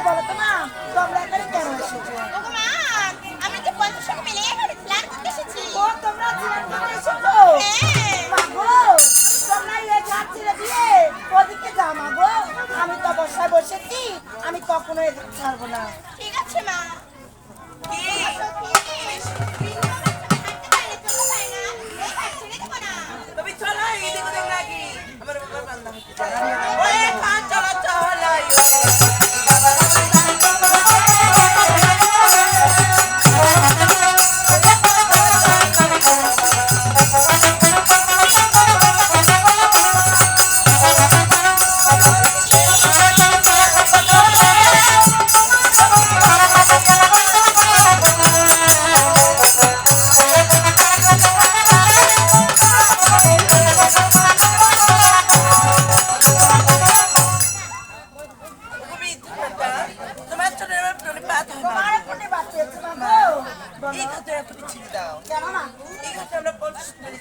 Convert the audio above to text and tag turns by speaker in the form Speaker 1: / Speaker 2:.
Speaker 1: বলো তো মা, তোমরা এখানে কেন এসেছো?
Speaker 2: ওগো মা, আমি যে পঞ্চাশ টাকা মিলে এখানে প্ল্যান করতে এসেছি।
Speaker 1: ও তোমরা প্ল্যান করতে এসেছো?
Speaker 2: হ্যাঁ।
Speaker 1: মা গো, তোমরা এই ঘাট ছেড়ে দিয়ে ওদিকে যাও মা গো। আমি তো বসায় বসেছি, আমি কখনো এদিকে ছাড়বো না।
Speaker 2: ঠিক আছে মা।
Speaker 3: কি তুমি চলো এদিক ওদিক নাকি আমার বাবার বান্দা হচ্ছে ওরে খান চলো চলাই তোমার জন্য আমার প্রাণে পাত হয় না
Speaker 1: তোমার কোনে বাচ্চা আছে মা গো?
Speaker 3: এই খাতে আপনি ছিড়ে দাও
Speaker 1: কেন মা?
Speaker 3: এই খাতে আমরা 50 টাকা